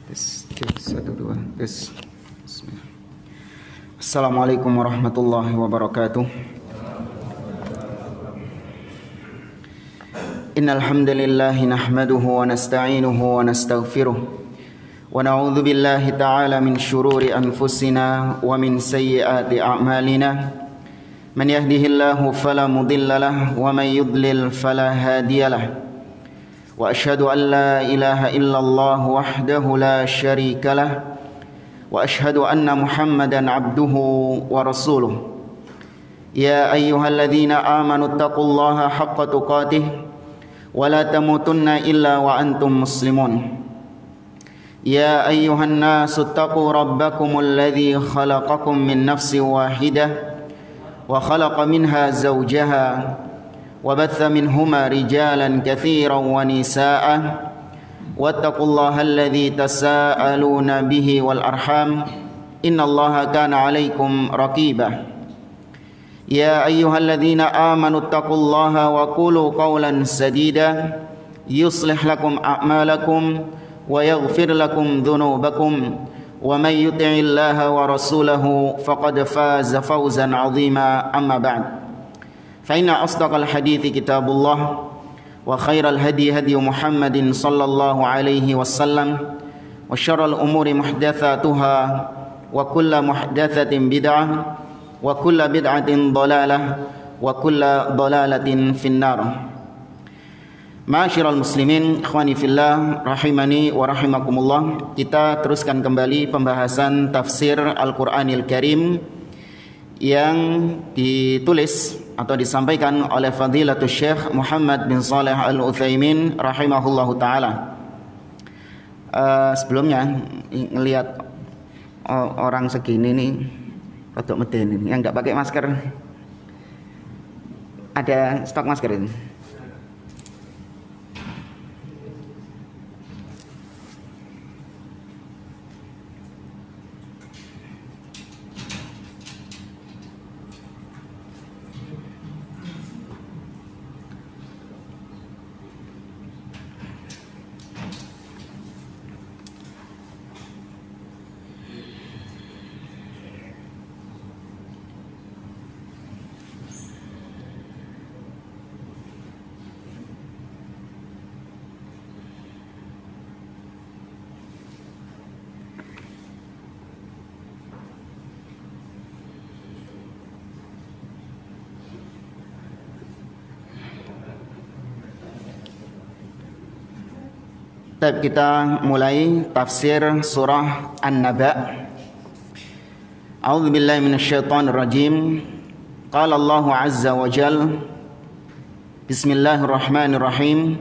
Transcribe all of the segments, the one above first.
Satu dua tes. Assalamualaikum warahmatullahi wabarakatuh. Innal hamdalillah nahmaduhu wa nasta'inuhu wa nastaghfiruh wa na'udzu billahi ta'ala min shururi anfusina wa min sayyiati a'malina. Man yahdihillahu fala mudilla lahu wa man yudlil fala hadiyalah. Wa asyhadu an la ilaha illallah wahdahu la syarika lah wa asyhadu anna Muhammadan abduhu wa rasuluh. Ya ayyuhalladzina amanu taqullaha haqqa tuqatih wa la tamutunna illa wa antum muslimun. Ya ayyuhan nasu taqu rabbakumul ladzi khalaqakum min nafsin wahidah wa khalaqa minha zawjaha وبث منهما رجالا كثيرا ونساء واتقوا الله الذي تساءلون به والأرحام إن الله كان عليكم رقيبا يا أيها الذين آمنوا اتقوا الله وقولوا قولا سديدا يصلح لكم أعمالكم ويغفر لكم ذنوبكم ومن يطع الله ورسوله فقد فاز فوزا عظيما أما بعد فإن أصدق الحديث كتاب الله وخير الهدي هدي محمد صلى الله عليه وسلم وشر الأمور محدثاتها وكل محدثة بدعة وكل بدعة ضلالة وكل ضلالة في النار. Ma'asyiral muslimin, ikhwani fillah, rahimani wa rahimakumullah. Kita teruskan kembali pembahasan tafsir Al-Qur'anil Karim yang ditulis atau disampaikan oleh Fadilatul Syekh Muhammad bin Shalih Al-Utsaimin rahimahullahu taala. Sebelumnya ngelihat orang segini nih rodok medeni yang enggak pakai masker. Ada stok masker ini? Kita mulai tafsir surah An-Naba. A'udzu billahi minasyaitonir rajim. Qala Allahu azza wa jalla Bismillahirrahmanirrahim.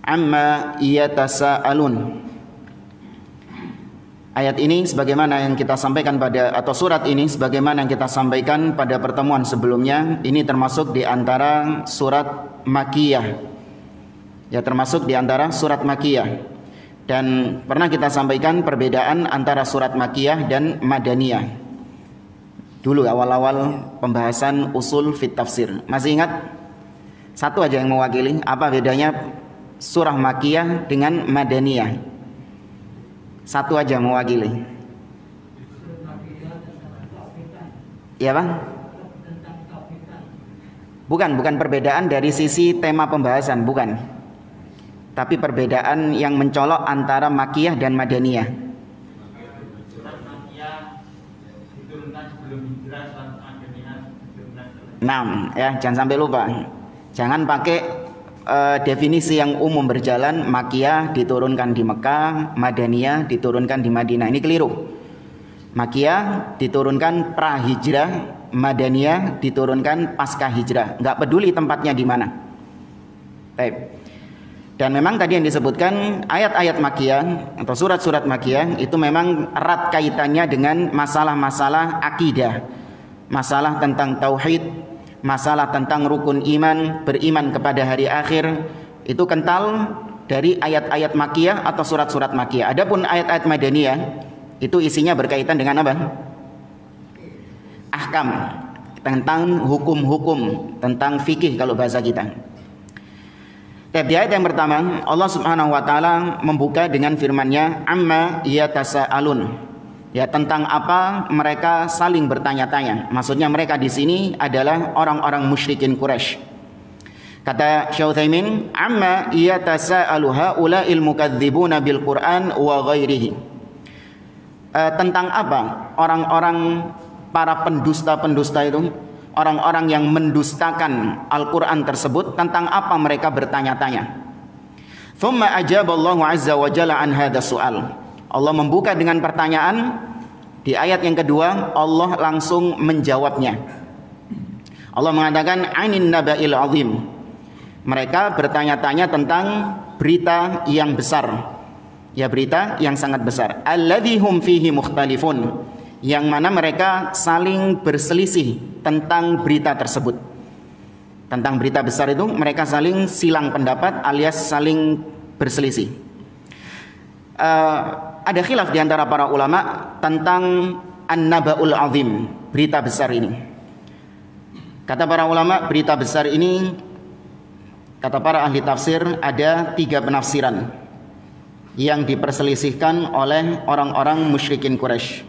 Amma yatasaalun. Ayat ini sebagaimana yang kita sampaikan atau surat ini sebagaimana yang kita sampaikan pada pertemuan sebelumnya, ini termasuk di antara surat Makkiyah. Ya, termasuk di antara surat Makkiyah. Dan pernah kita sampaikan perbedaan antara surat Makkiyah dan Madaniyah dulu awal-awal pembahasan usul fit tafsir. Masih ingat? Satu aja yang mewakili. Apa bedanya surah Makkiyah dengan Madaniyah? Satu aja mewakili. Iya Bang? Bukan perbedaan dari sisi tema pembahasan, bukan. Tapi perbedaan yang mencolok antara Makkiyah dan Madaniyah. Nah, ya jangan sampai lupa. Jangan pakai definisi yang umum berjalan. Makkiyah diturunkan di Mekah, Madaniyah diturunkan di Madinah. Ini keliru. Makkiyah diturunkan pra hijrah, Madaniyah diturunkan pasca hijrah. Enggak peduli tempatnya di mana. Baik. Dan memang tadi yang disebutkan ayat-ayat Makkiyah atau surat-surat Makkiyah itu memang erat kaitannya dengan masalah-masalah akidah, masalah tentang tauhid, masalah tentang rukun iman, beriman kepada hari akhir. Itu kental dari ayat-ayat Makkiyah atau surat-surat Makkiyah. Adapun ayat-ayat Madaniyah itu isinya berkaitan dengan apa? Ahkam, tentang hukum-hukum, tentang fikih kalau bahasa kita. Di ayat yang pertama Allah Subhanahu wa taala membuka dengan firman-Nya amma yatasaalun. Ya, tentang apa mereka saling bertanya-tanya. Maksudnya mereka di sini adalah orang-orang musyrikin Quraisy. Kata Syekh Utsaimin, amma yatasaalu haula'il mukadzibuna bil Qur'an wa ghairihi. Tentang apa orang-orang para pendusta-pendusta itu, orang-orang yang mendustakan Al-Qur'an tersebut, tentang apa mereka bertanya-tanya. Tsumma ajaballahu azza wa jalla an hadha su'al. Allah membuka dengan pertanyaan. Di ayat yang kedua Allah langsung menjawabnya. Allah mengatakan anin naba'il azim. Mereka bertanya-tanya tentang berita yang besar. Ya, berita yang sangat besar. Alladzi hum fihi mukhtalifun. Yang mana mereka saling berselisih tentang berita tersebut. Tentang berita besar itu mereka saling silang pendapat alias saling berselisih. Ada khilaf di antara para ulama tentang an-naba'ul azim, berita besar ini. Kata para ulama, berita besar ini, kata para ahli tafsir, ada 3 penafsiran yang diperselisihkan oleh orang-orang musyrikin Quraisy.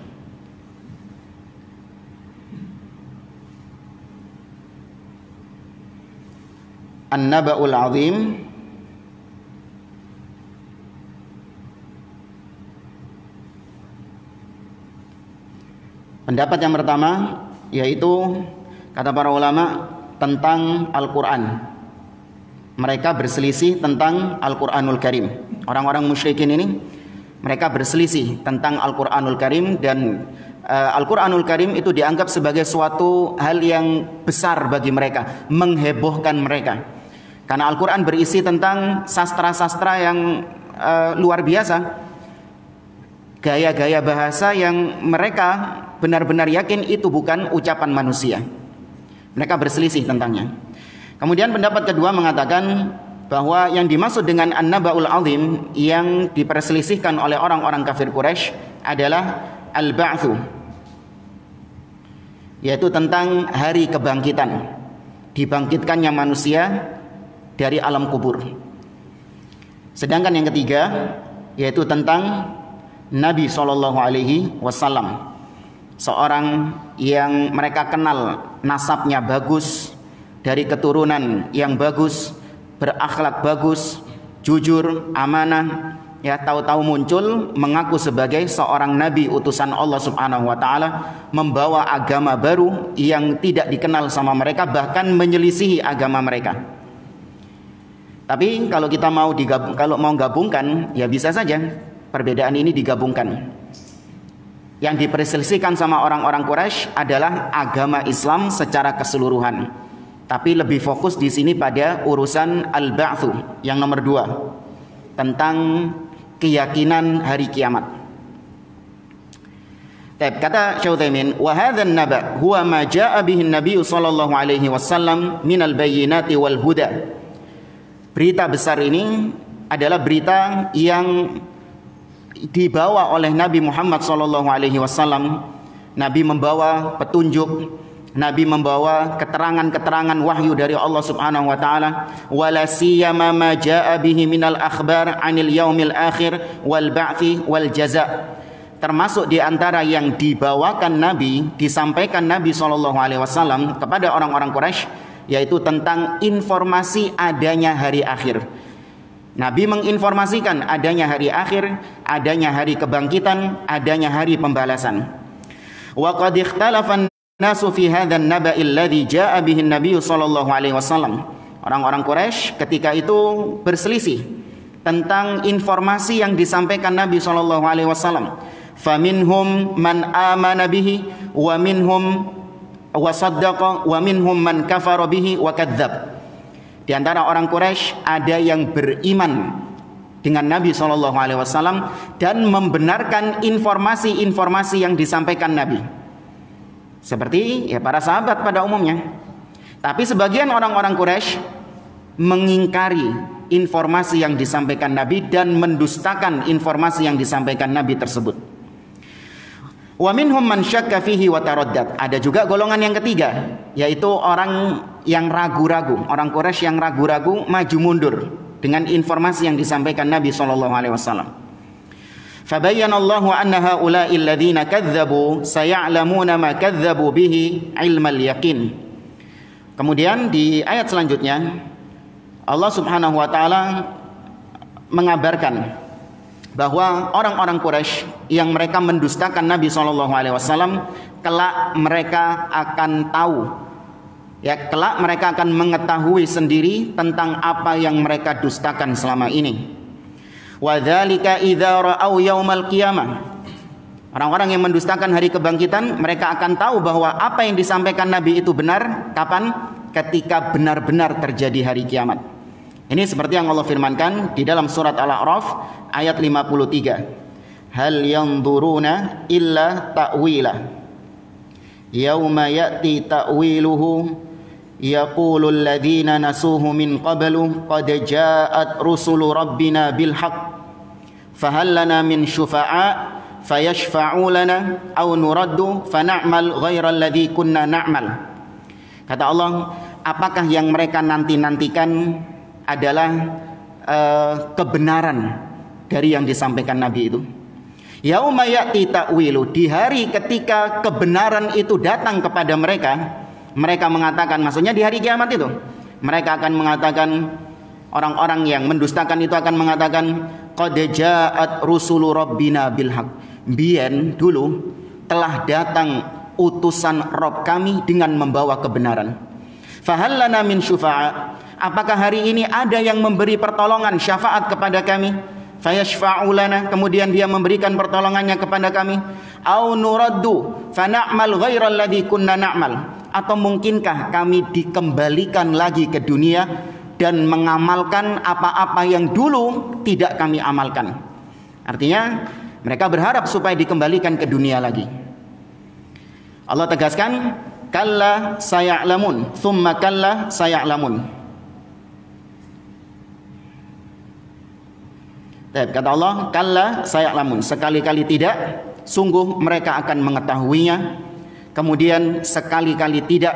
An-naba'ul azim pendapat yang pertama yaitu kata para ulama tentang Al-Quran. Mereka berselisih tentang Al-Quranul Karim. Orang-orang musyrikin ini mereka berselisih tentang Al-Quranul Karim, dan Al-Quranul Karim itu dianggap sebagai suatu hal yang besar bagi mereka, menghebohkan mereka. Karena Al-Quran berisi tentang sastra-sastra yang luar biasa, gaya-gaya bahasa yang mereka benar-benar yakin itu bukan ucapan manusia. Mereka berselisih tentangnya. Kemudian pendapat kedua mengatakan bahwa yang dimaksud dengan an-naba'ul azim yang diperselisihkan oleh orang-orang kafir Quraisy adalah al-ba'tsu, yaitu tentang hari kebangkitan, dibangkitkannya manusia dari alam kubur. Sedangkan yang ketiga yaitu tentang Nabi SAW, seorang yang mereka kenal nasabnya bagus, dari keturunan yang bagus, berakhlak bagus, jujur, amanah. Ya, tahu-tahu muncul mengaku sebagai seorang nabi utusan Allah Subhanahu wa taala, membawa agama baru yang tidak dikenal sama mereka, bahkan menyelisihi agama mereka. Tapi kalau kita mau gabungkan, ya bisa saja perbedaan ini digabungkan. Yang diperselisihkan sama orang-orang Quraisy adalah agama Islam secara keseluruhan. Tapi lebih fokus di sini pada urusan al-ba'tsu yang nomor 2, tentang keyakinan hari kiamat. Kata Syekh Utsaimin, wa hadzal naba' huwa ma jaa'a bihi an-nabiy sallallahu alaihi wasallam minal bayyinati wal huda. Berita besar ini adalah berita yang dibawa oleh Nabi Muhammad SAW. Nabi membawa petunjuk, Nabi membawa keterangan-keterangan wahyu dari Allah Subhanahu wa taala. Wala siyama ma jaa bihi minal akhbar 'anil yaumil akhir wal ba'thi wal jaza. Termasuk di antara yang dibawakan Nabi, disampaikan Nabi SAW kepada orang-orang Quraisy, yaitu tentang informasi adanya hari akhir. Nabi menginformasikan adanya hari akhir, adanya hari kebangkitan, adanya hari pembalasan. Wa qad ikhtalafa an-nasu fi hadzal naba'i alladhi jaa'a bihi an-nabiy sallallahu alaihi wasallam. Orang-orang Quraisy ketika itu berselisih tentang informasi yang disampaikan Nabi sallallahu alaihi wasallam. Faminhum man amana bihi wa minhum wa saddaqa wa minhum man kafara bihi wa kadzdzab. Di antara orang Quraisy ada yang beriman dengan Nabi SAW dan membenarkan informasi-informasi yang disampaikan Nabi, seperti ya para sahabat pada umumnya. Tapi sebagian orang-orang Quraisy mengingkari informasi yang disampaikan Nabi dan mendustakan informasi yang disampaikan Nabi tersebut. Wa minhum man syakka fihi wa taraddad. Ada juga golongan yang ketiga, yaitu orang yang ragu-ragu, orang Quraisy yang ragu-ragu, maju mundur dengan informasi yang disampaikan Nabi SAW. Fabayyanallahu anna haula'il ladzina kadzdzabu saya'lamuna ma kadzdzabu bihi ilmal yaqin. Kemudian di ayat selanjutnya Allah Subhanahu wa taala mengabarkan bahwa orang-orang Quraisy yang mereka mendustakan Nabi SAW, kelak mereka akan tahu, ya, kelak mereka akan mengetahui sendiri tentang apa yang mereka dustakan selama ini. Wa dzalika idza ra'au yaumal qiyamah. Orang-orang yang mendustakan hari kebangkitan, mereka akan tahu bahwa apa yang disampaikan Nabi itu benar. Kapan? Ketika benar-benar terjadi hari kiamat. Ini seperti yang Allah firmankan di dalam surat Al-A'raf ayat 53. Hal yanzuruna illa ta'wila. Yauma ya'ti ta'wiluhu yaqulul ladzina nasuhu min qablu qad ja'at rusulu rabbina bil haqq. Fahal lana min syufa'a fayashfa'u lana aw nuraddu fana'mal ghairal ladzi kunna na'mal. Kata Allah, apakah yang mereka nanti-nantikan adalah kebenaran dari yang disampaikan Nabi itu. Yauma ya'ti ta'wilu, di hari ketika kebenaran itu datang kepada mereka, mereka mengatakan, maksudnya di hari kiamat itu, mereka akan mengatakan, orang-orang yang mendustakan itu akan mengatakan, qad ja'at rusulu rabbina bil haqq. Biyen dulu telah datang utusan Rabb kami dengan membawa kebenaran. Fahal lana min syufa'a, apakah hari ini ada yang memberi pertolongan syafaat kepada kami? Fayashfa'u lana, kemudian dia memberikan pertolongannya kepada kami. Au nuraddu fana'mal ghairal ladzi kunna na'mal, atau mungkinkah kami dikembalikan lagi ke dunia dan mengamalkan apa-apa yang dulu tidak kami amalkan. Artinya mereka berharap supaya dikembalikan ke dunia lagi. Allah tegaskan, kalla saya'lamun, thumma kalla saya'lamun. Kata Allah, kalla saya'lamun, sekali-kali tidak, sungguh mereka akan mengetahuinya. Kemudian sekali-kali tidak,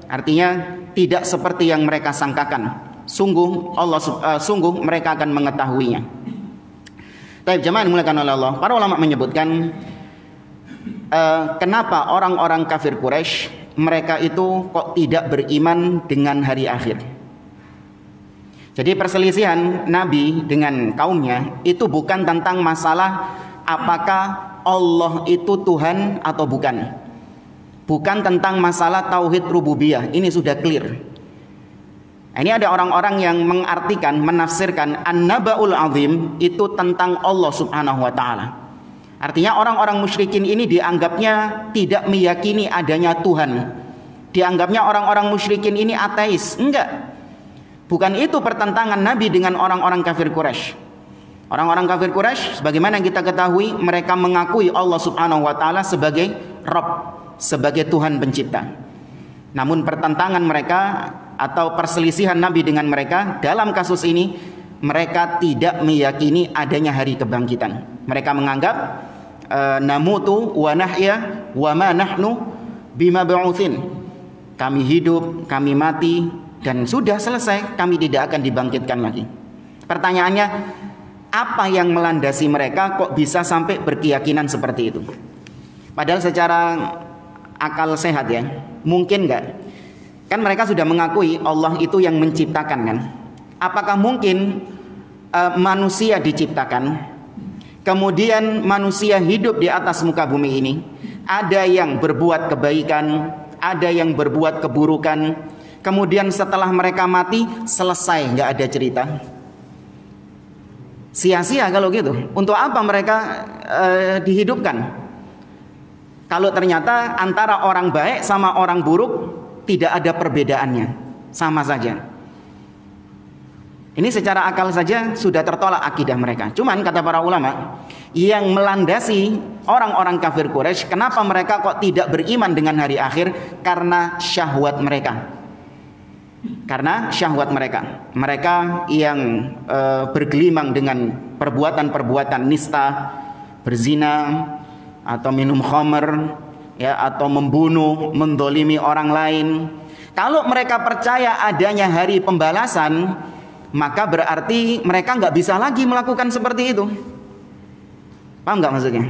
artinya tidak seperti yang mereka sangkakan. Sungguh mereka akan mengetahuinya. Baik, jemaah yang dimuliakan oleh Allah, para ulama menyebutkan kenapa orang-orang kafir Quraisy mereka itu kok tidak beriman dengan hari akhir. Jadi perselisihan Nabi dengan kaumnya itu bukan tentang masalah apakah Allah itu Tuhan atau bukan. Bukan tentang masalah tauhid rububiyah, ini sudah clear. Ini ada orang-orang yang mengartikan, menafsirkan An-Naba'ul Azim itu tentang Allah Subhanahu wa taala. Artinya orang-orang musyrikin ini dianggapnya tidak meyakini adanya Tuhan. Dianggapnya orang-orang musyrikin ini ateis. Enggak. Bukan itu pertentangan Nabi dengan orang-orang kafir Quraisy. Orang-orang kafir Quraisy, sebagaimana yang kita ketahui, mereka mengakui Allah Subhanahu wa taala sebagai Rabb, sebagai Tuhan pencipta. Namun pertentangan mereka atau perselisihan Nabi dengan mereka dalam kasus ini, mereka tidak meyakini adanya hari kebangkitan. Mereka menganggap namutu wa nahya wa ma nahnu bima ba'utsin. Kami hidup, kami mati, dan sudah selesai, kami tidak akan dibangkitkan lagi. Pertanyaannya, apa yang melandasi mereka kok bisa sampai berkeyakinan seperti itu? Padahal secara akal sehat ya, mungkin enggak? Kan mereka sudah mengakui Allah itu yang menciptakan kan? Apakah mungkin manusia diciptakan, kemudian manusia hidup di atas muka bumi ini, ada yang berbuat kebaikan, ada yang berbuat keburukan, kemudian setelah mereka mati selesai, nggak ada cerita? Sia-sia kalau gitu. Untuk apa mereka dihidupkan? Kalau ternyata antara orang baik sama orang buruk tidak ada perbedaannya, sama saja. Ini secara akal saja sudah tertolak akidah mereka. Cuman kata para ulama, yang melandasi orang-orang kafir Quraisy, kenapa mereka kok tidak beriman dengan hari akhir? Karena syahwat mereka. Karena syahwat mereka. Mereka yang bergelimang dengan perbuatan-perbuatan nista, berzina, atau minum khamr, ya, atau membunuh, mendolimi orang lain. Kalau mereka percaya adanya hari pembalasan, maka berarti mereka nggak bisa lagi melakukan seperti itu. Paham nggak maksudnya?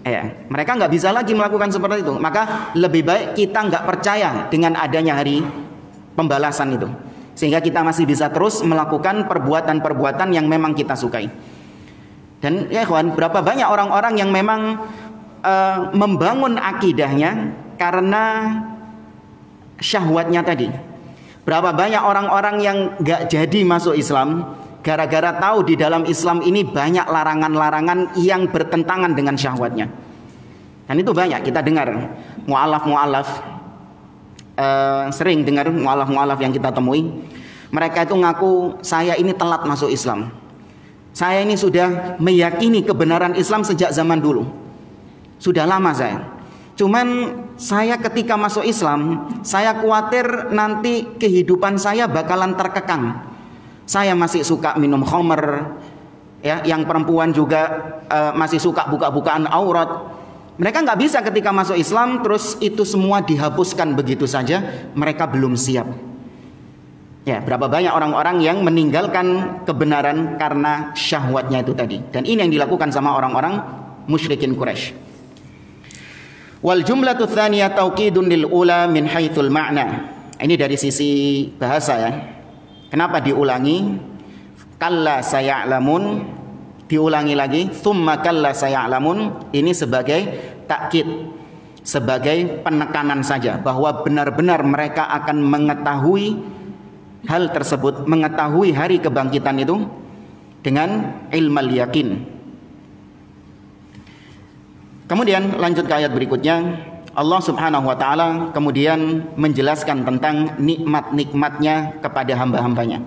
Ya, mereka nggak bisa lagi melakukan seperti itu. Maka lebih baik kita nggak percaya dengan adanya hari pembalasan itu, sehingga kita masih bisa terus melakukan perbuatan-perbuatan yang memang kita sukai. Dan ya kawan, berapa banyak orang-orang yang memang membangun akidahnya karena syahwatnya tadi. Berapa banyak orang-orang yang nggak jadi masuk Islam gara-gara tahu di dalam Islam ini banyak larangan-larangan yang bertentangan dengan syahwatnya. Dan itu banyak kita dengar mu'alaf-mu'alaf, sering dengar mu'alaf-mu'alaf yang kita temui. Mereka itu ngaku, saya ini telat masuk Islam, saya ini sudah meyakini kebenaran Islam sejak zaman dulu, sudah lama saya. Cuman saya ketika masuk Islam, saya khawatir nanti kehidupan saya bakalan terkekang. Saya masih suka minum khamr, ya, yang perempuan juga masih suka buka-bukaan aurat. Mereka nggak bisa ketika masuk Islam terus itu semua dihapuskan begitu saja. Mereka belum siap. Ya, berapa banyak orang-orang yang meninggalkan kebenaran karena syahwatnya itu tadi. Dan ini yang dilakukan sama orang-orang musyrikin Quraisy. Wal jumlatu tsaniyah tauqidun lil ula min haitsul ma'na. Ini dari sisi bahasa ya. Kenapa diulangi? Kalla saya'lamun, diulangi lagi, tsumma kalla saya'lamun. Ini sebagai takkid, sebagai penekanan saja bahwa benar-benar mereka akan mengetahui hal tersebut, mengetahui hari kebangkitan itu dengan ilmal yakin. Kemudian lanjut ke ayat berikutnya, Allah subhanahu wa ta'ala kemudian menjelaskan tentang nikmat-nikmatnya kepada hamba-hambanya.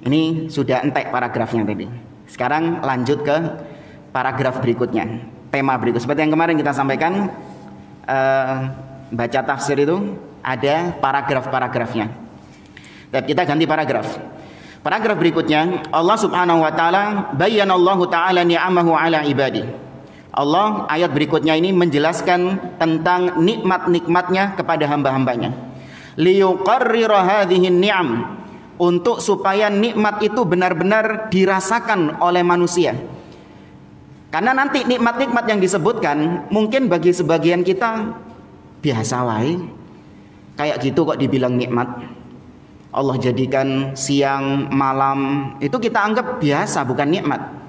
Ini sudah entek paragrafnya tadi. Sekarang lanjut ke paragraf berikutnya, tema berikut. Seperti yang kemarin kita sampaikan, baca tafsir itu ada paragraf-paragrafnya. Tapi kita ganti paragraf. Paragraf berikutnya, Allah subhanahu wa ta'ala bayyanallahu ta'ala ni'amahu ala ibadi. Allah ayat berikutnya ini menjelaskan tentang nikmat-nikmatnya kepada hamba-hambanya. Liyuqarrira hadhihi ni'am, untuk supaya nikmat itu benar-benar dirasakan oleh manusia. Karena nanti nikmat-nikmat yang disebutkan mungkin bagi sebagian kita biasa wae. Kayak gitu kok dibilang nikmat. Allah jadikan siang, malam, itu kita anggap biasa, bukan nikmat.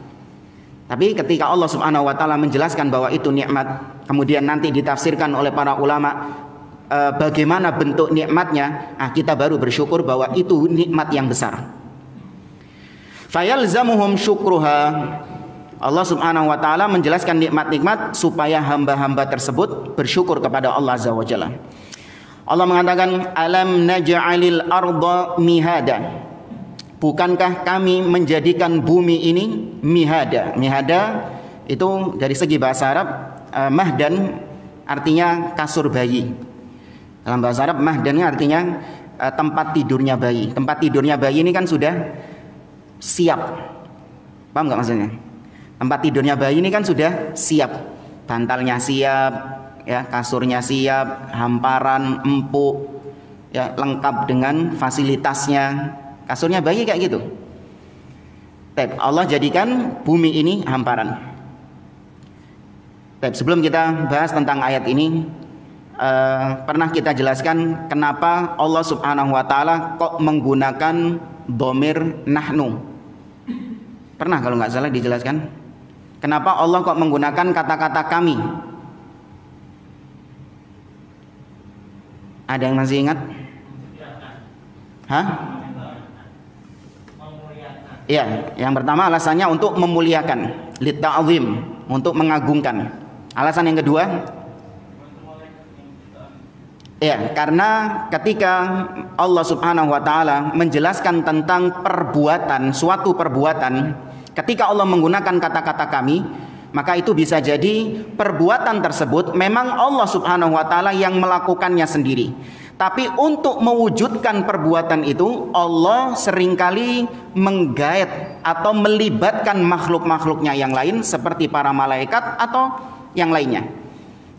Tapi ketika Allah subhanahu wa ta'ala menjelaskan bahwa itu nikmat, kemudian nanti ditafsirkan oleh para ulama bagaimana bentuk nikmatnya, kita baru bersyukur bahwa itu nikmat yang besar. Fayalzamuhum syukruha. Allah subhanahu wa ta'ala menjelaskan nikmat-nikmat supaya hamba-hamba tersebut bersyukur kepada Allah azza wa jalla. Allah mengatakan, alam naj'alil arda mihada. Bukankah kami menjadikan bumi ini mihada? Mihada itu dari segi bahasa Arab, mahdan artinya kasur bayi. Dalam bahasa Arab mahdan artinya tempat tidurnya bayi. Tempat tidurnya bayi ini kan sudah siap. Paham nggak maksudnya? Tempat tidurnya bayi ini kan sudah siap. Bantalnya siap, ya, kasurnya siap, hamparan, empuk, ya, lengkap dengan fasilitasnya. Kasurnya bayi kayak gitu. Allah jadikan bumi ini hamparan. Sebelum kita bahas tentang ayat ini, pernah kita jelaskan kenapa Allah subhanahu wa ta'ala kok menggunakan dhamir nahnu. Pernah kalau nggak salah dijelaskan, kenapa Allah kok menggunakan kata-kata kami. Ada yang masih ingat? Hah? Ya, yang pertama alasannya untuk memuliakan, litta'zim, untuk mengagungkan. Alasan yang kedua, ya, karena ketika Allah subhanahu wa ta'ala menjelaskan tentang perbuatan, suatu perbuatan, ketika Allah menggunakan kata-kata kami, maka itu bisa jadi perbuatan tersebut memang Allah subhanahu wa ta'ala yang melakukannya sendiri. Tapi untuk mewujudkan perbuatan itu, Allah seringkali menggait atau melibatkan makhluk-makhluknya yang lain seperti para malaikat atau yang lainnya,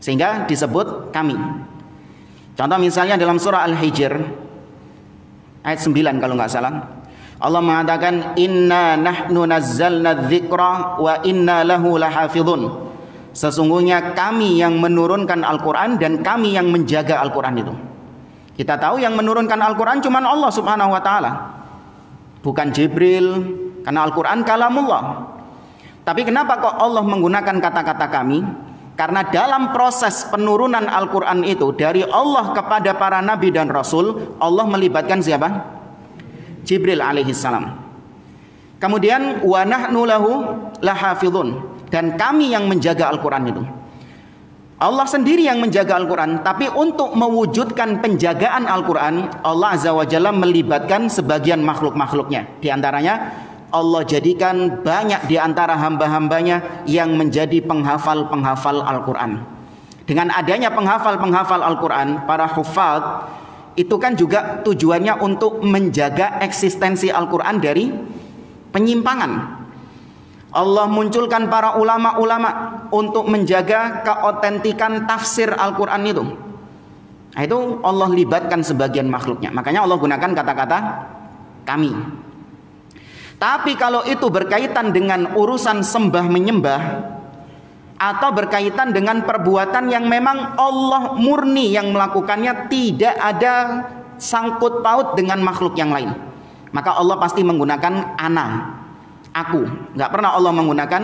sehingga disebut kami. Contoh misalnya dalam surah Al-Hijr ayat 9 kalau nggak salah, Allah mengatakan inna nahnu nazzalna dzikra wa inna lahu lahafizun. Sesungguhnya kami yang menurunkan Al-Quran dan kami yang menjaga Al-Quran itu. Kita tahu yang menurunkan Al-Quran cuma Allah subhanahu wa ta'ala, bukan Jibril, karena Al-Quran kalamullah. Tapi kenapa kok Allah menggunakan kata-kata kami? Karena dalam proses penurunan Al-Quran itu dari Allah kepada para nabi dan rasul, Allah melibatkan siapa? Jibril alaihissalam. Kemudian wa nahnu lahu lahafizun, dan kami yang menjaga Al-Quran itu. Allah sendiri yang menjaga Al-Quran, tapi untuk mewujudkan penjagaan Al-Quran, Allah azza wa jalla melibatkan sebagian makhluk-makhluknya. Di antaranya Allah jadikan banyak di antara hamba-hambanya yang menjadi penghafal-penghafal Al-Quran. Dengan adanya penghafal-penghafal Al-Quran, para hufaz itu kan juga tujuannya untuk menjaga eksistensi Al-Quran dari penyimpangan. Allah munculkan para ulama-ulama untuk menjaga keotentikan tafsir Al-Quran itu. Nah, itu Allah libatkan sebagian makhluknya. Makanya Allah gunakan kata-kata kami. Tapi kalau itu berkaitan dengan urusan sembah menyembah, atau berkaitan dengan perbuatan yang memang Allah murni yang melakukannya, tidak ada sangkut paut dengan makhluk yang lain, maka Allah pasti menggunakan ana, aku. Nggak pernah Allah menggunakan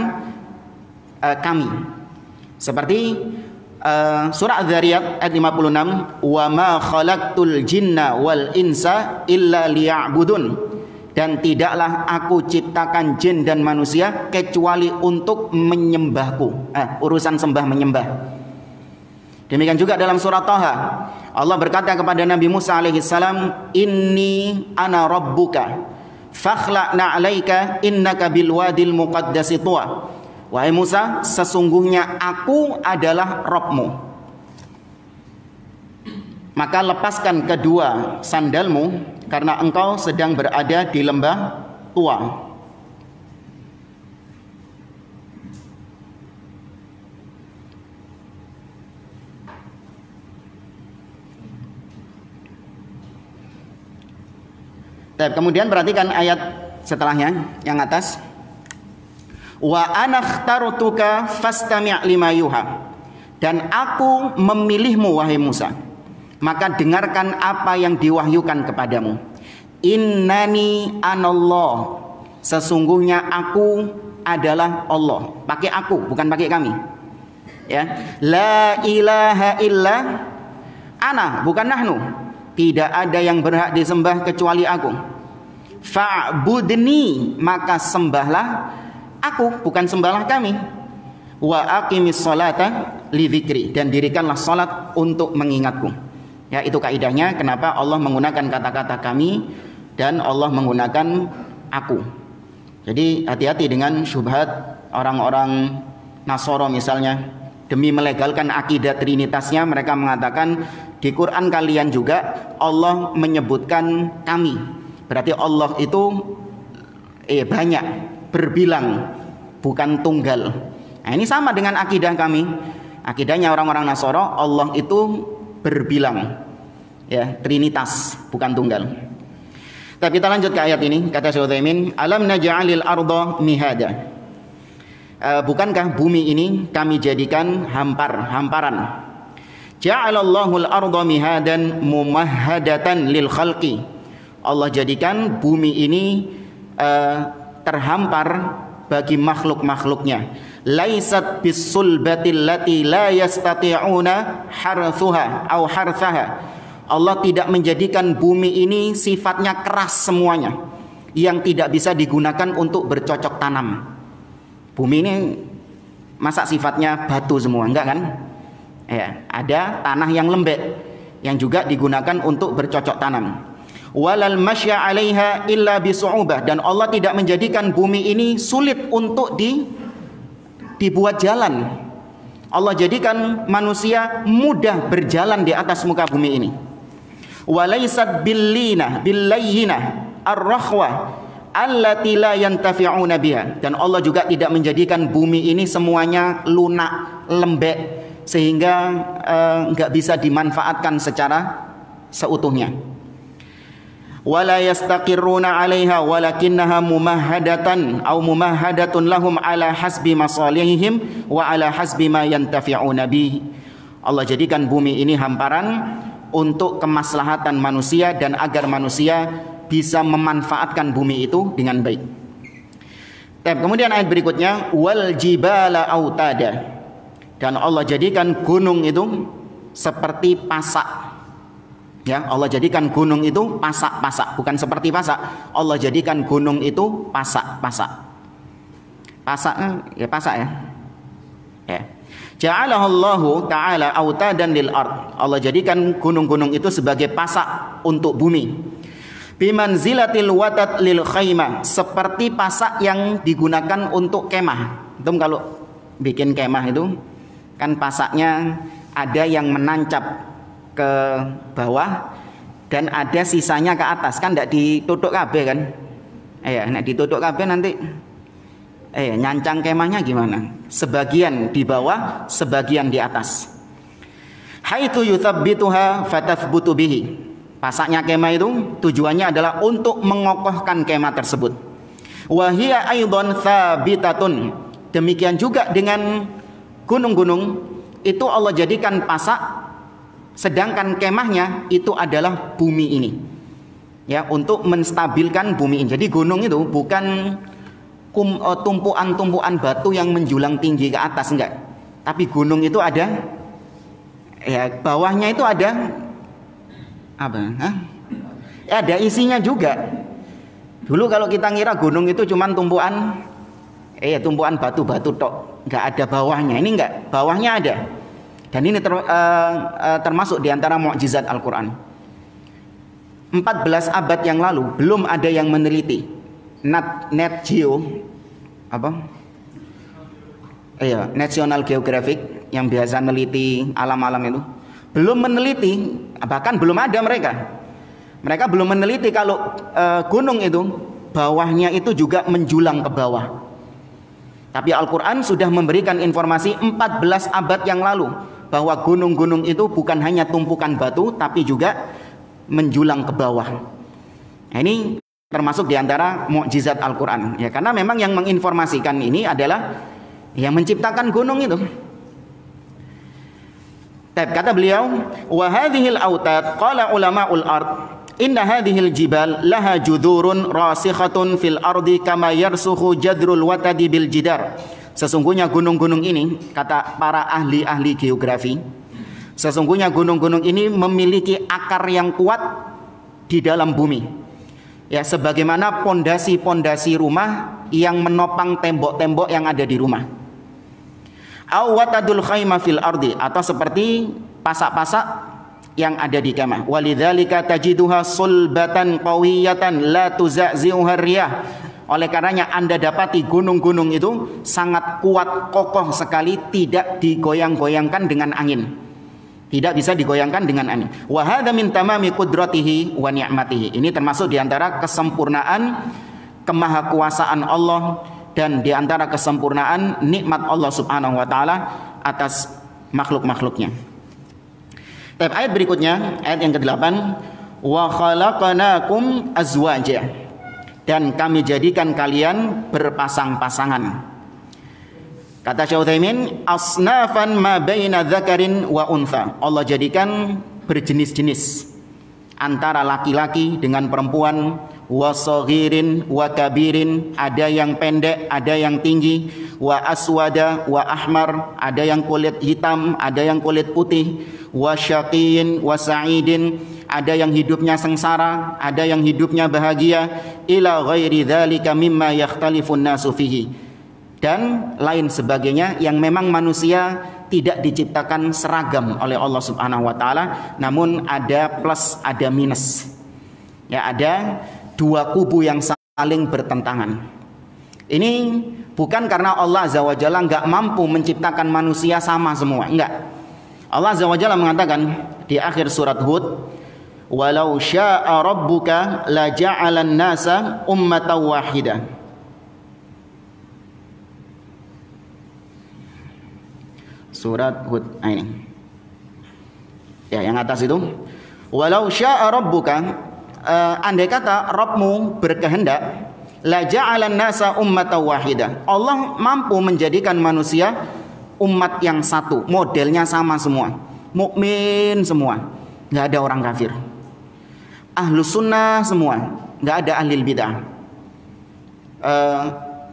kami. Seperti surah Adz-Dzariyat ayat 56, wa ma khalaqtul jinna wal insa illa liya'budun. Dan tidaklah aku ciptakan jin dan manusia kecuali untuk menyembahku. Urusan sembah menyembah. Demikian juga dalam surah Thaha, Allah berkata kepada Nabi Musa alaihissalam, inni ana rabbuka fakhla'na 'alaika innaka bil wadil muqaddasi tuwa. Wahai Musa, sesungguhnya aku adalah Rabbmu, maka lepaskan kedua sandalmu karena engkau sedang berada di lembah tua. Kemudian perhatikan ayat setelahnya yang atas. Wa ana ikhtartuka fastami' lima yuha. Dan aku memilihmu wahai Musa, maka dengarkan apa yang diwahyukan kepadamu. Innani anallah, sesungguhnya aku adalah Allah. Pakai aku, bukan pakai kami. Ya, la ilaha illa ana, bukan nahnu. Tidak ada yang berhak disembah kecuali aku. Fa'budni, maka sembahlah aku, bukan sembahlah kami. Wa aqimis sholata li dzikri, dan dirikanlah salat untuk mengingatku. Ya, itu kaidahnya kenapa Allah menggunakan kata-kata kami dan Allah menggunakan aku. Jadi hati-hati dengan syubhat orang-orang Nasoro misalnya. Demi melegalkan akidah trinitasnya, mereka mengatakan di Quran kalian juga Allah menyebutkan kami. Berarti Allah itu banyak, berbilang, bukan tunggal. Nah, ini sama dengan akidah kami. Akidahnya orang-orang Nasoro, Allah itu berbilang, ya, trinitas, bukan tunggal. Tapi kita lanjut ke ayat ini. Kata Syekh Utsaimin, alam naj'alil arda mihada. Bukankah bumi ini kami jadikan hamparan? Ja'alallahu al-arda mihadan mumahhadatan lil khalqi. Allah jadikan bumi ini terhampar bagi makhluk-makhluknya. Laisat bisulbatil lati la yastati'una harthuha au harthaha. Allah tidak menjadikan bumi ini sifatnya keras semuanya, yang tidak bisa digunakan untuk bercocok tanam. Bumi ini masa sifatnya batu semua, enggak kan? Ya, ada tanah yang lembek yang juga digunakan untuk bercocok tanam. Walal masya 'alaiha illa bisu'ubah, dan Allah tidak menjadikan bumi ini sulit untuk dibuat jalan. Allah jadikan manusia mudah berjalan di atas muka bumi ini. Walaysat billinah billayyinah ar-rakhwa allati la yantafi'una biha, dan Allah juga tidak menjadikan bumi ini semuanya lunak, lembek, sehingga enggak bisa dimanfaatkan secara seutuhnya. wala yastaqirruna 'alaiha walakinnaha mumahhadatun lahum ala hasbi masalihihim wa ala hasbi ma yantafi'una bihi. Allah jadikan bumi ini hamparan untuk kemaslahatan manusia dan agar manusia bisa memanfaatkan bumi itu dengan baik. Kemudian ayat berikutnya, wal jibala autada, dan Allah jadikan gunung itu seperti pasak. Ya, Allah jadikan gunung itu pasak-pasak, bukan seperti pasak. Allah jadikan gunung itu pasak-pasak. Pasak ya pasak ya. Ya. Ja'alallahu ta'ala autadan lil ard. Allah jadikan gunung-gunung itu sebagai pasak untuk bumi. Bimanzilatil watat lil khaymah, seperti pasak yang digunakan untuk kemah. Itu kalau bikin kemah itu kan pasaknya ada yang menancap ke bawah dan ada sisanya ke atas, kan tidak ditutup kabeh kan. Nek ditutup kabeh nanti nyancang kemahnya gimana? Sebagian di bawah, sebagian di atas. Haitsu yuthabbituha fatathbutu bihi. Pasaknya kemah itu tujuannya adalah untuk mengokohkan kemah tersebut. Wa hiya aidan thabitatun. Demikian juga dengan gunung-gunung itu Allah jadikan pasak, sedangkan kemahnya itu adalah bumi ini. Ya, untuk menstabilkan bumi ini. Jadi gunung itu bukan tumpuan-tumpuan batu yang menjulang tinggi ke atas, enggak. Tapi gunung itu ada bawahnya itu ada ada isinya juga. Dulu kalau kita ngira gunung itu cuma tumpuan batu-batu tok, nggak ada bawahnya. Ini enggak, bawahnya ada. Dan ini termasuk diantara mukjizat Al-Quran. 14 abad yang lalu belum ada yang meneliti National Geographic yang biasa meneliti alam-alam itu belum meneliti, bahkan belum ada mereka belum meneliti kalau gunung itu bawahnya itu juga menjulang ke bawah. Tapi Al-Quran sudah memberikan informasi 14 abad yang lalu bahwa gunung-gunung itu bukan hanya tumpukan batu tapi juga menjulang ke bawah. Nah, ini termasuk diantara mukjizat Al-Quran ya, karena memang yang menginformasikan ini adalah yang menciptakan gunung itu. Kata beliau, wa hadhil autad qala ulama'ul ard inna hadhil jibal laha judurun rasikhatun fil ardi kama yarsukhu jadrul watadi bil jidar. Sesungguhnya gunung-gunung ini, kata para ahli-ahli geografi, sesungguhnya gunung-gunung ini memiliki akar yang kuat di dalam bumi. Ya, sebagaimana pondasi-pondasi rumah yang menopang tembok-tembok yang ada di rumah. Awatadul khaymah fil ardi, atau seperti pasak-pasak yang ada di kemah. Walidzalika tajiduha sulbatan qawiyatan la tuza'zi'uha riyah. Oleh karenanya Anda dapati gunung-gunung itu sangat kuat, kokoh sekali, tidak digoyang-goyangkan dengan angin. Tidak bisa digoyangkan dengan angin. Wa hadza min tamami qudratihi wa ni'matihi. Ini termasuk di antara kesempurnaan kemahakuasaan Allah dan di antara kesempurnaan nikmat Allah Subhanahu wa taala atas makhluk-makhluknya. Ayat berikutnya, ayat yang ke-8, wa khalaqnakum azwaja, dan kami jadikan kalian berpasang-pasangan. Kata Syekh Utsaimin, asnafan ma baina dzakarin wa untha. Allah jadikan berjenis-jenis antara laki-laki dengan perempuan, wa saghirin wa kabirin, ada yang pendek, ada yang tinggi, wa aswada wa ahmar, ada yang kulit hitam, ada yang kulit putih, wa syaqiyin wa sa'idin, ada yang hidupnya sengsara, ada yang hidupnya bahagia, ila ghairi dzalika mimma yakhtalifun nasu fihi, dan lain sebagainya yang memang manusia tidak diciptakan seragam oleh Allah Subhanahu wa taala, namun ada plus ada minus. Ya, ada dua kubu yang saling bertentangan. Ini bukan karena Allah Azza wa Jalla enggak mampu menciptakan manusia sama semua, enggak. Allah Azza wa Jalla mengatakan di akhir surat Hud, walau syaa rabbuka la ja'alan nasa ummatan wahidah. Surat Hud ini. Ya, yang atas itu. Walau syaa rabbuka, andai kata Rabbmu berkehendak, la ja'alan nasa ummatan wahidah. Allah mampu menjadikan manusia umat yang satu, modelnya sama semua, mukmin semua, nggak ada orang kafir, ahlus sunnah semua, nggak ada ahli bid'ah,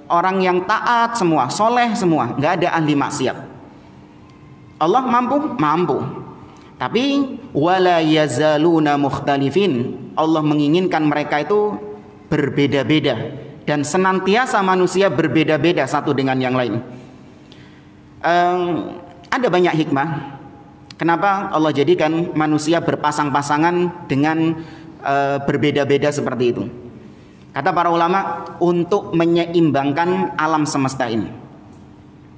orang yang taat semua, soleh semua, nggak ada ahli maksiat. Allah mampu. Tapi wala yazaluna mukhtalifin. Allah menginginkan mereka itu berbeda-beda dan senantiasa manusia berbeda-beda satu dengan yang lain. Ada banyak hikmah kenapa Allah jadikan manusia berpasang-pasangan dengan berbeda-beda seperti itu. Kata para ulama, untuk menyeimbangkan alam semesta ini.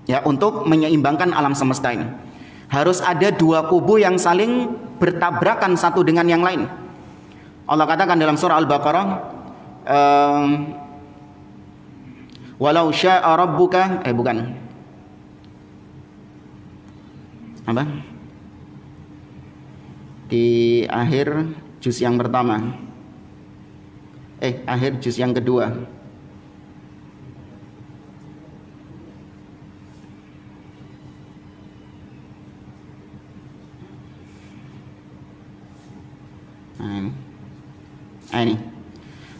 Ya, untuk menyeimbangkan alam semesta ini. Harus ada dua kubu yang saling bertabrakan satu dengan yang lain. Allah katakan dalam surah Al-Baqarah, walau sya'a rabbuka, bukan. Apa? Di akhir juz yang pertama. Akhir juz yang kedua. Ini.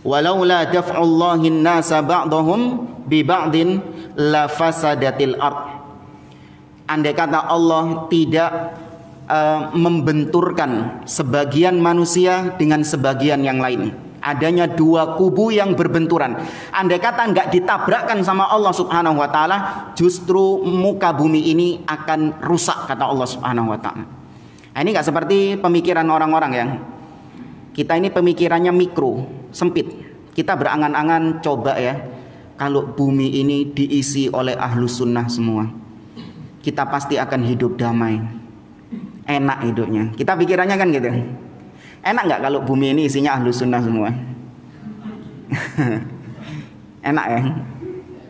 Walaula daf'ullahi an-nasa ba'dahum bi ba'din la fasadatil ard. Andai kata Allah tidak membenturkan sebagian manusia dengan sebagian yang lain, adanya dua kubu yang berbenturan, andai kata nggak ditabrakkan sama Allah Subhanahu wa taala, justru muka bumi ini akan rusak, kata Allah Subhanahu wa taala. Ini nggak seperti pemikiran orang-orang ya. Kita ini pemikirannya mikro, sempit. Kita berangan-angan coba ya, kalau bumi ini diisi oleh ahlus sunnah semua, kita pasti akan hidup damai, enak hidupnya. Kita pikirannya kan gitu. Enak nggak kalau bumi ini isinya ahlus sunnah semua? Enak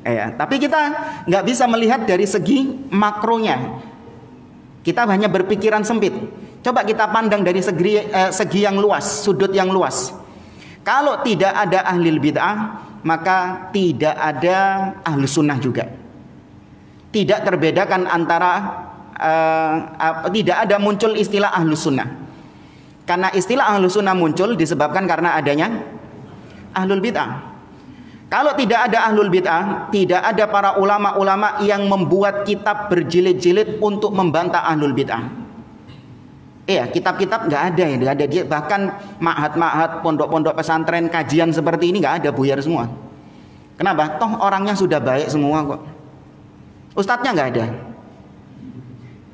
ya? Tapi kita nggak bisa melihat dari segi makronya. Kita hanya berpikiran sempit. Coba kita pandang dari segi yang luas, sudut yang luas. Kalau tidak ada ahli bid'ah, maka tidak ada ahlus sunnah juga. Tidak terbedakan antara tidak ada muncul istilah ahlus sunnah. Karena istilah ahlus sunnah muncul disebabkan karena adanya ahlul bid'ah. Kalau tidak ada ahlul bid'ah, tidak ada para ulama-ulama yang membuat kitab berjilid-jilid untuk membantah ahlul bid'ah. Kitab-kitab nggak ada ya, nggak ada. Bahkan ma'had-ma'had, pondok-pondok pesantren, kajian seperti ini nggak ada, buyar semua. Kenapa? Toh orangnya sudah baik semua kok. Ustadznya nggak ada.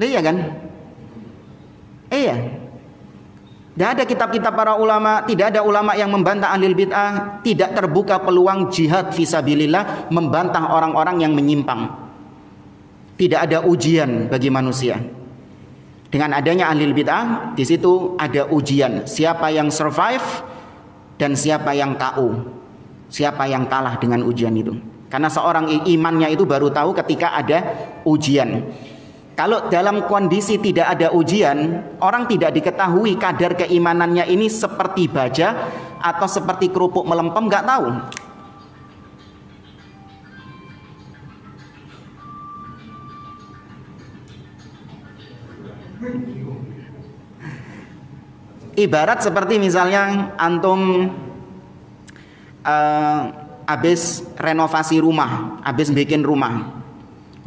Iya kan? Iya. Tidak ada kitab-kitab para ulama, tidak ada ulama yang membantah ahlul bid'ah, tidak terbuka peluang jihad fisabilillah membantah orang-orang yang menyimpang. Tidak ada ujian bagi manusia. Dengan adanya ahlul bid'ah, di situ ada ujian. Siapa yang survive dan siapa yang KO. Siapa yang kalah dengan ujian itu. Karena seorang imannya itu baru tahu ketika ada ujian. Kalau dalam kondisi tidak ada ujian, orang tidak diketahui kadar keimanannya ini seperti baja atau seperti kerupuk melempem, nggak tahu. Ibarat seperti misalnya antum habis renovasi rumah, habis bikin rumah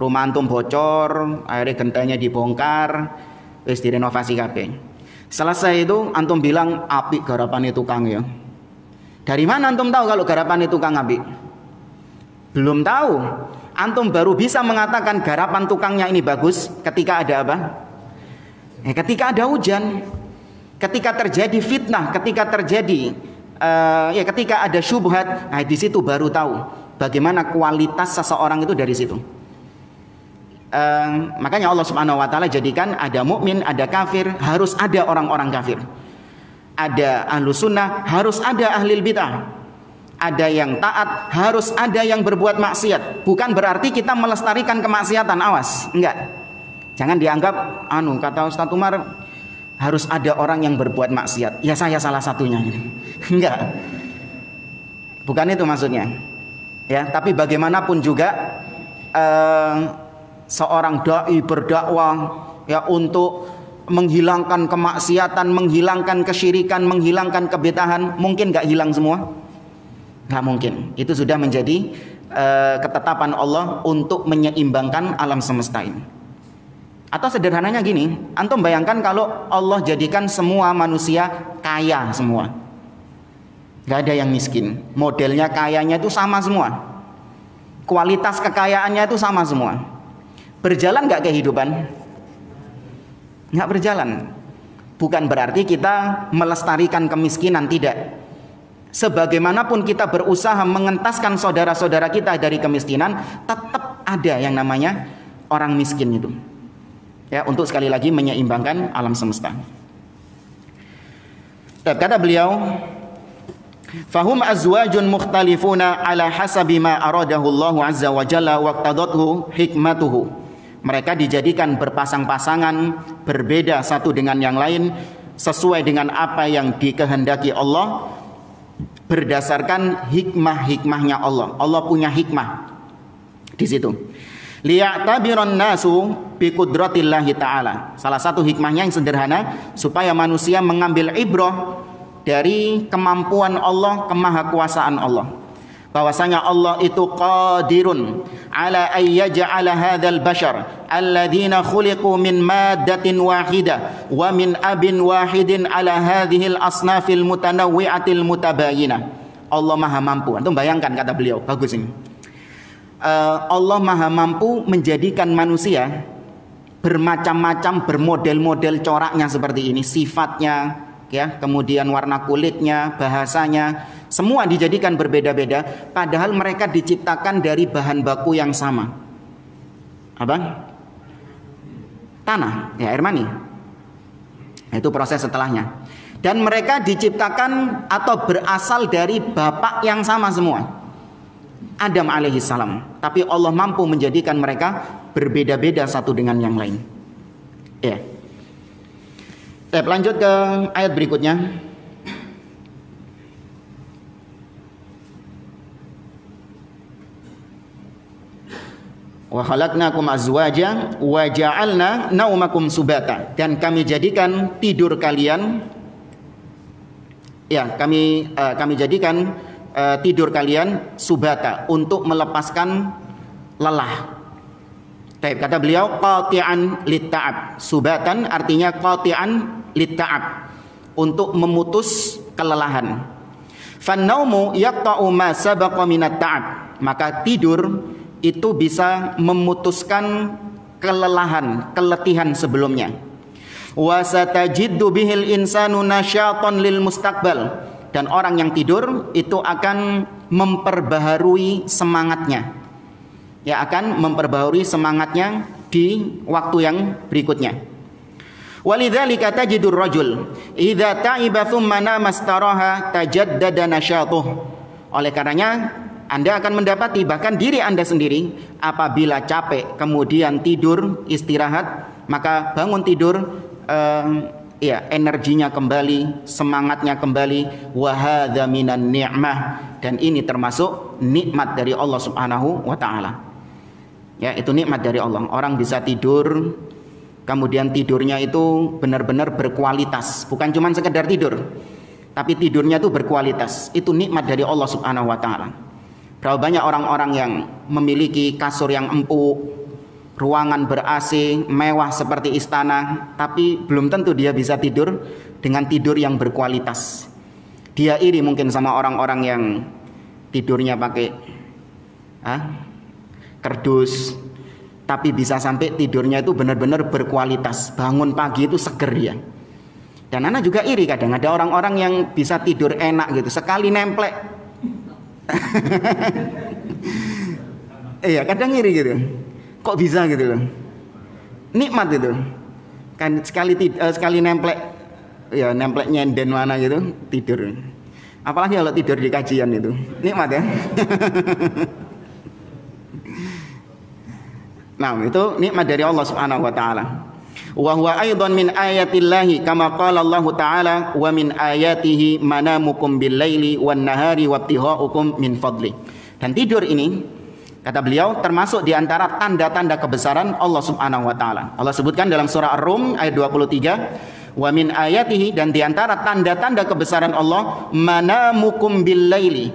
antum bocor, akhirnya gentengnya dibongkar, wis direnovasi kabeh. Selesai itu antum bilang apik garapane tukang ya. Dari mana antum tahu kalau garapane tukang apik? Belum tahu. Antum baru bisa mengatakan garapan tukangnya ini bagus ketika ada apa? Ketika ada hujan, ketika terjadi fitnah, ketika terjadi ketika ada syubhat, di situ baru tahu bagaimana kualitas seseorang itu dari situ. Makanya Allah Subhanahu wa taala jadikan ada mukmin, ada kafir, harus ada orang-orang kafir. Ada ahlus sunnah, harus ada ahli bid'ah. Ada yang taat, harus ada yang berbuat maksiat. Bukan berarti kita melestarikan kemaksiatan, awas, enggak. Jangan dianggap kata Ustaz Umar harus ada orang yang berbuat maksiat. Ya saya salah satunya. Enggak. Bukan itu maksudnya. Ya, tapi bagaimanapun juga seorang dai berdakwah ya untuk menghilangkan kemaksiatan, menghilangkan kesyirikan, menghilangkan kebid'ahan, mungkin enggak hilang semua? Enggak mungkin. Itu sudah menjadi ketetapan Allah untuk menyeimbangkan alam semesta ini. Atau sederhananya gini, antum bayangkan kalau Allah jadikan semua manusia kaya semua, gak ada yang miskin, modelnya kayanya itu sama semua, kualitas kekayaannya itu sama semua, berjalan gak kehidupan? Gak berjalan. Bukan berarti kita melestarikan kemiskinan, tidak. Sebagaimanapun kita berusaha mengentaskan saudara-saudara kita dari kemiskinan, tetap ada yang namanya orang miskin itu. Ya, untuk sekali lagi menyeimbangkan alam semesta. Kata beliau, fahum azwajun mukhtalifuna ala hasabi ma aradahu Allah azza wa jalla wa qtadathu hikmatuhu. Mereka dijadikan berpasang-pasangan, berbeda satu dengan yang lain sesuai dengan apa yang dikehendaki Allah, berdasarkan hikmah-hikmahnya Allah. Allah punya hikmah di situ. Liya'tabiran nasu bi qudratillahi ta'ala. Salah satu hikmahnya yang sederhana, supaya manusia mengambil ibrah dari kemampuan Allah, kemahakuasaan Allah. Bahwasanya Allah itu qadirun ala ayyaj'ala hadzal bashar alladzina khuliqu min maddatin wahidah wa min abin wahidin ala hadhil asnafil mutanawwi'atil mutabayyinah. Allah Maha mampu. Antum bayangkan kata beliau, bagus ini. Allah Maha mampu menjadikan manusia bermacam-macam, bermodel-model coraknya seperti ini, sifatnya, ya, kemudian warna kulitnya, bahasanya, semua dijadikan berbeda-beda, padahal mereka diciptakan dari bahan baku yang sama. Apa? Tanah, ya, air mani. Itu proses setelahnya. Dan mereka diciptakan atau berasal dari bapak yang sama semua, Adam alaihissalam. Tapi Allah mampu menjadikan mereka berbeda-beda satu dengan yang lain. Ya. Lanjut ke ayat berikutnya. Wa khalaqnakum azwaja wa ja'alna naumakum subata. Dan kami jadikan tidur kalian, ya, kami jadikan tidur kalian subata, untuk melepaskan lelah. Kata beliau qati'an litta'ab. Subatan artinya qati'an litta'ab, untuk memutus kelelahan. Fannaumu yaqta'u ma sabaqa minat ta'ab. Maka tidur itu bisa memutuskan kelelahan, keletihan sebelumnya. Wa satajiddu bihil insanu nasyatan lil mustaqbal. Dan orang yang tidur itu akan memperbaharui semangatnya, ya, akan memperbaharui semangatnya di waktu yang berikutnya. Walidzalika tajidur rajul idza ta'iba thumma nama istaraha tajaddada nasyatuh. Oleh karenanya Anda akan mendapati bahkan diri Anda sendiri apabila capek kemudian tidur istirahat, maka bangun tidur ya, energinya kembali, semangatnya kembali. Wa hadza minan ni'mah. Dan ini termasuk nikmat dari Allah Subhanahu wa taala. Ya, itu nikmat dari Allah. Orang bisa tidur, kemudian tidurnya itu benar-benar berkualitas, bukan cuma sekedar tidur, tapi tidurnya itu berkualitas. Itu nikmat dari Allah Subhanahu wa taala. Berapa banyak orang-orang yang memiliki kasur yang empuk, ruangan ber-AC, mewah seperti istana, tapi belum tentu dia bisa tidur dengan tidur yang berkualitas. Dia iri mungkin sama orang-orang yang tidurnya pakai kerdus, tapi bisa sampai tidurnya itu benar-benar berkualitas. Bangun pagi itu seger dia. Dan anak juga iri kadang ada orang-orang yang bisa tidur enak gitu, sekali nemplek. Iya, kadang iri gitu. Kok bisa gitu loh, nikmat itu kan, sekali nemplek, ya, nemplek nyenden mana gitu tidur. Apalagi kalau tidur di kajian itu nikmat ya. Nah, itu nikmat dari Allah Subhanahu wa taala. Wa huwa aidan min ayatillahi kama qala Allah Ta'ala wa min ayatihi manamukum bil laili wan nahari wabtighaukum min fadli. Dan tidur ini, kata beliau, termasuk di antara tanda-tanda kebesaran Allah Subhanahu wa taala. Allah sebutkan dalam surah Ar-Rum ayat 23, wa min ayatihi, dan di antara tanda-tanda kebesaran Allah, manamukum bil laili,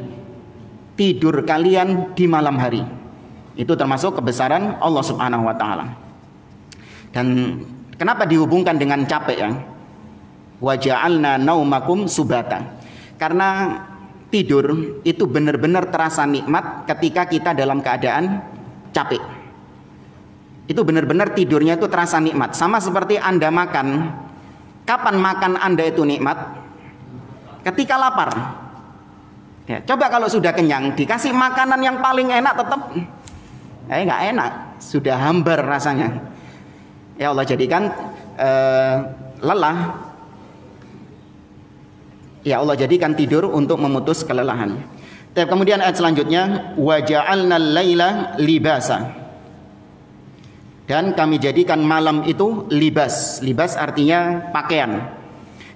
tidur kalian di malam hari. Itu termasuk kebesaran Allah Subhanahu wa taala. Dan kenapa dihubungkan dengan capek ya? Wa ja'alna naumakum subata. Karena tidur itu benar-benar terasa nikmat ketika kita dalam keadaan capek. Itu benar-benar tidurnya itu terasa nikmat. Sama seperti Anda makan. Kapan makan Anda itu nikmat? Ketika lapar. Ya, coba kalau sudah kenyang, dikasih makanan yang paling enak tetap nggak enak. Sudah hambar rasanya. Ya Allah jadikan lelah. Ya Allah jadikan tidur untuk memutus kelelahan. Kemudian ayat selanjutnya, wa ja'alnal laila libasa. Dan kami jadikan malam itu libas. Libas artinya pakaian.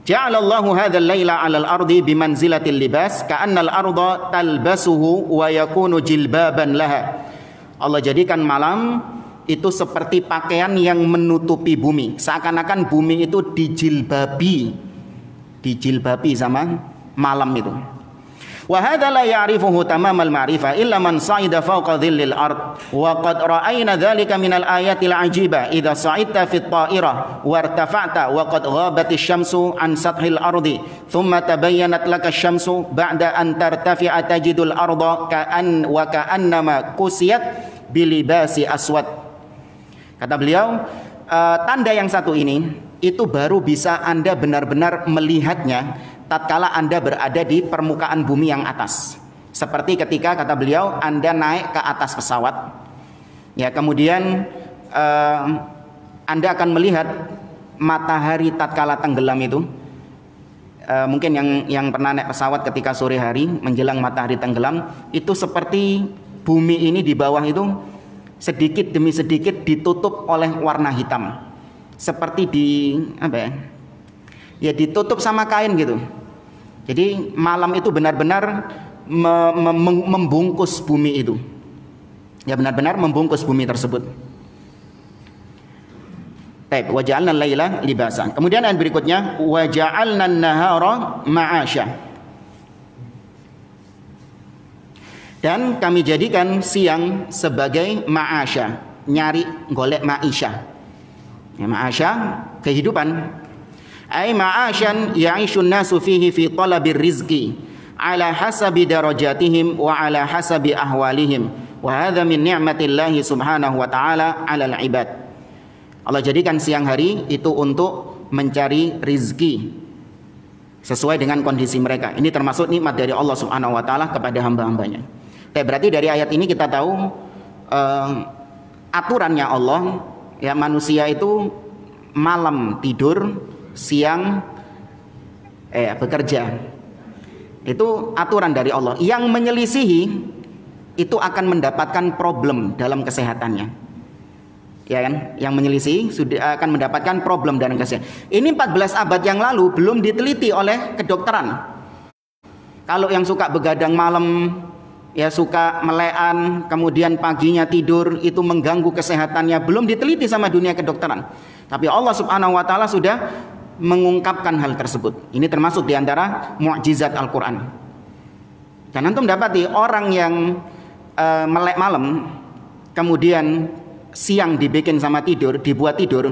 Ja'alallahu hadzal laila 'alal ardi bimanzilatil libas ka'annal arda talbasuhu wa yakunu jilbaban laha. Allah jadikan malam itu seperti pakaian yang menutupi bumi. Seakan-akan bumi itu dijilbabi sama malam itu. Wa hadza la ya'rifuhu tamamal ma'rifah illa man sa'ida fawqa dhillil ard wa qad ra'ayna dzalika minal ayatil 'ajibah idza sa'idta fit ta'irah wartafa'ta wa qad ghabat asy-syamsu an sathil ardi thumma tabayyanat laka asy-syamsu ba'da an tartafi'a tajidul arda ka'annama kusiyat bilibasi aswad. Kata beliau, tanda yang satu ini itu baru bisa Anda benar-benar melihatnya tatkala Anda berada di permukaan bumi yang atas. Seperti ketika, kata beliau, Anda naik ke atas pesawat. Ya, kemudian Anda akan melihat matahari tatkala tenggelam itu. Mungkin yang pernah naik pesawat ketika sore hari menjelang matahari tenggelam, itu seperti bumi ini di bawah itu sedikit demi sedikit ditutup oleh warna hitam. Seperti ditutup sama kain gitu. Jadi malam itu benar-benar membungkus bumi itu. Ya, benar-benar membungkus bumi tersebut. Baik, wa ja'alna al-laila libasa. Kemudian ayat berikutnya, wa ja'alna an-nahara ma'asya. Dan kami jadikan siang sebagai ma'asya, nyari golek ma'isya. Ya, ma'asya kehidupan. Ai ma'asyan ya'ishun nasu fihi fi talabir rizqi ala hasabi darajatihim wa ala hasabi ahwalihim wa hadza min ni'matillahi subhanahu wa ta'ala 'alal ibad. Allah jadikan siang hari itu untuk mencari rizki sesuai dengan kondisi mereka. Ini termasuk nikmat dari Allah subhanahu wa ta'ala kepada hamba-hambanya. Berarti dari ayat ini kita tahu aturannya Allah, ya, manusia itu malam tidur, siang bekerja. Itu aturan dari Allah. Yang menyelisihi itu akan mendapatkan problem dalam kesehatannya. Ya kan? Yang menyelisihi sudah akan mendapatkan problem dalam kesehatan. Ini 14 abad yang lalu belum diteliti oleh kedokteran. Kalau yang suka begadang malam, ya suka melean, kemudian paginya tidur, itu mengganggu kesehatannya, belum diteliti sama dunia kedokteran. Tapi Allah subhanahu wa ta'ala sudah mengungkapkan hal tersebut. Ini termasuk diantara mukjizat Al-Quran. Dan antum dapati orang yang melek malam, kemudian siang dibikin sama tidur, dibuat tidur,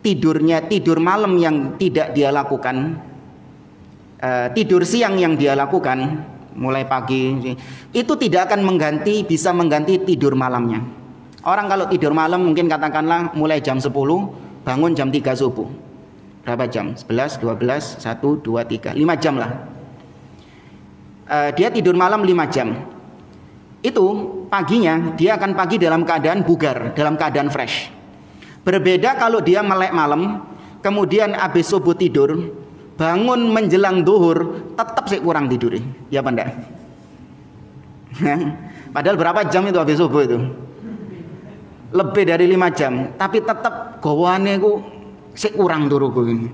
tidurnya tidur malam yang tidak dia lakukan, tidur siang yang dia lakukan mulai pagi, itu tidak akan bisa mengganti tidur malamnya. Orang kalau tidur malam mungkin katakanlah mulai jam 10 bangun jam 3 subuh. Berapa jam? 11, 12, 1, 2, 3, 5 jam lah. Dia tidur malam 5 jam. Itu paginya dia akan pagi dalam keadaan bugar, dalam keadaan fresh. Berbeda kalau dia melek malam, kemudian habis subuh tidur, bangun menjelang duhur, tetap sih kurang tidur. Ya apa enggak? Padahal berapa jam itu habis subuh itu? lebih dari 5 jam, tapi tetap gawane ku sik kurang turuku ini.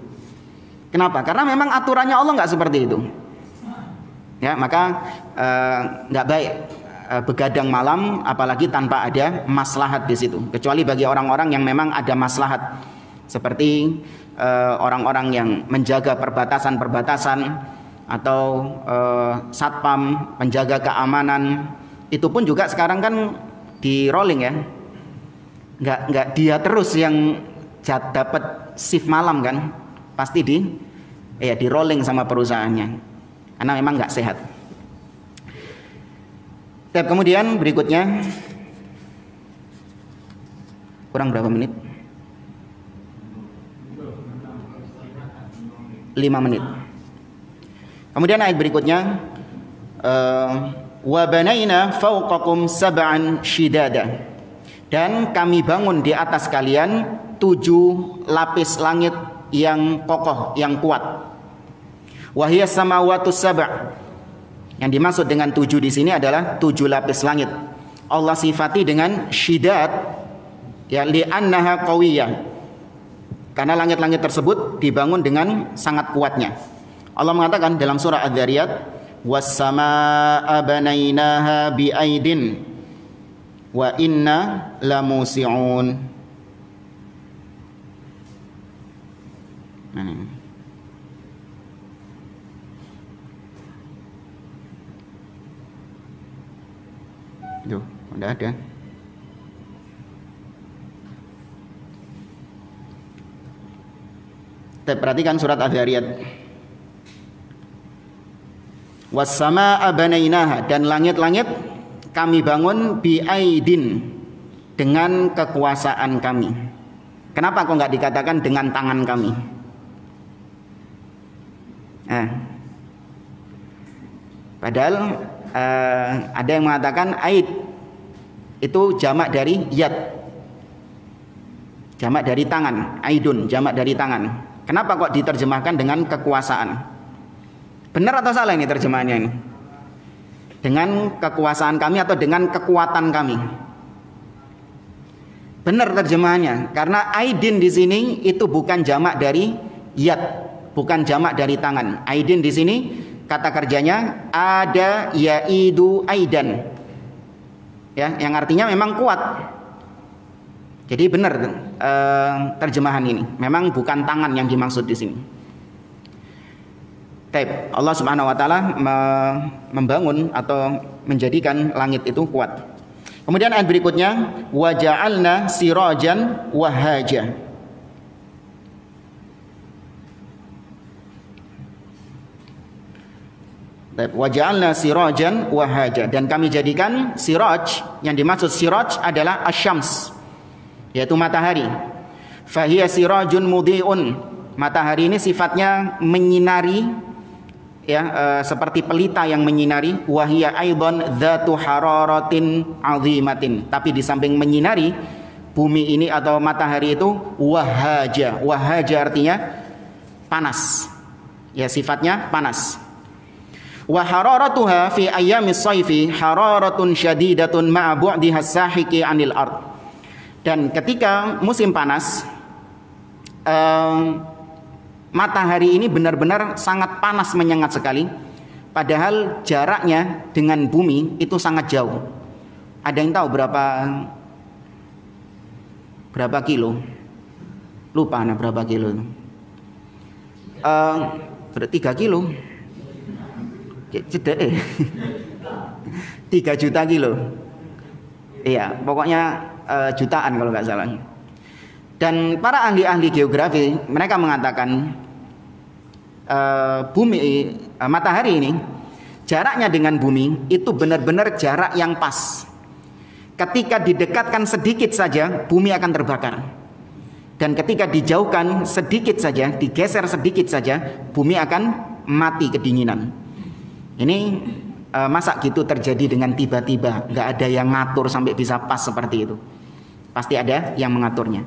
Kenapa? Karena memang aturannya Allah nggak seperti itu. Ya, maka nggak baik begadang malam, apalagi tanpa ada maslahat di situ. Kecuali bagi orang-orang yang memang ada maslahat, seperti orang-orang yang menjaga perbatasan-perbatasan atau satpam, penjaga keamanan. Itu pun juga sekarang kan di rolling ya. Nggak dia terus yang dapat shift malam kan, pasti di rolling sama perusahaannya, karena memang nggak sehat. Kemudian berikutnya, kurang berapa menit? 5 menit. Kemudian ayat berikutnya, wa banaina fawqakum sab'an shidada, dan kami bangun di atas kalian 7 lapis langit yang kokoh, yang kuat. Wahia samawatus sab'. Yang dimaksud dengan 7 di sini adalah 7 lapis langit. Allah sifati dengan syidad, ya, li'annaha qawiyah, karena langit-langit tersebut dibangun dengan sangat kuatnya. Allah mengatakan dalam surah Adz-Dzariyat, was-samaa'a banainaha bi'aidin wa inna lamusi'un. Tuh, udah ada. Kita perhatikan surat Adz-Dzariyat. Was-samaa'a banainaha, dan langit-langit kami bangun bi'aidin, dengan kekuasaan kami. Kenapa kok nggak dikatakan dengan tangan kami? Padahal ada yang mengatakan aid itu jamak dari yad, jamak dari tangan. Aidun jamak dari tangan. Kenapa kok diterjemahkan dengan kekuasaan? Benar atau salah ini terjemahannya ini? Dengan kekuasaan kami atau dengan kekuatan kami? Benar terjemahannya, karena aidin di sini itu bukan jamak dari yad, bukan jamak dari tangan. Aidin di sini kata kerjanya ada yaidu aidan, ya, yang artinya memang kuat. Jadi benar terjemahan ini, memang bukan tangan yang dimaksud di sini. Allah Subhanahu wa taala membangun atau menjadikan langit itu kuat. Kemudian ayat berikutnya, wa ja'alna sirajan wahaja. Wa ja'alna sirajan wahaja, dan kami jadikan siraj, yang dimaksud siraj adalah asyams, yaitu matahari. Fahiya sirajun mudhi'un, matahari ini sifatnya menyinari, ya, seperti pelita yang menyinari. Wahia aidan dzatu hararatin azimatin, tapi di samping menyinari bumi ini atau matahari itu wahaja. Wahaja artinya panas, ya, sifatnya panas. Wa hararatuha fi ayyamis shayfi hararatun syadidatun ma'a bu'diha sahiqi 'anil ard. Dan ketika musim panas, matahari ini benar-benar sangat panas, menyengat sekali, padahal jaraknya dengan bumi itu sangat jauh. Ada yang tahu berapa kilo? Lupa nah berapa kilo. 3 kilo. Cedek 3 juta kilo. Iya, pokoknya jutaan kalau nggak salah. Dan para ahli-ahli geografi mereka mengatakan matahari ini jaraknya dengan bumi itu benar-benar jarak yang pas. Ketika didekatkan sedikit saja bumi akan terbakar, dan ketika dijauhkan sedikit saja, digeser sedikit saja, bumi akan mati kedinginan. Ini masa gitu terjadi dengan tiba-tiba, nggak ada yang ngatur sampai bisa pas seperti itu. Pasti ada yang mengaturnya.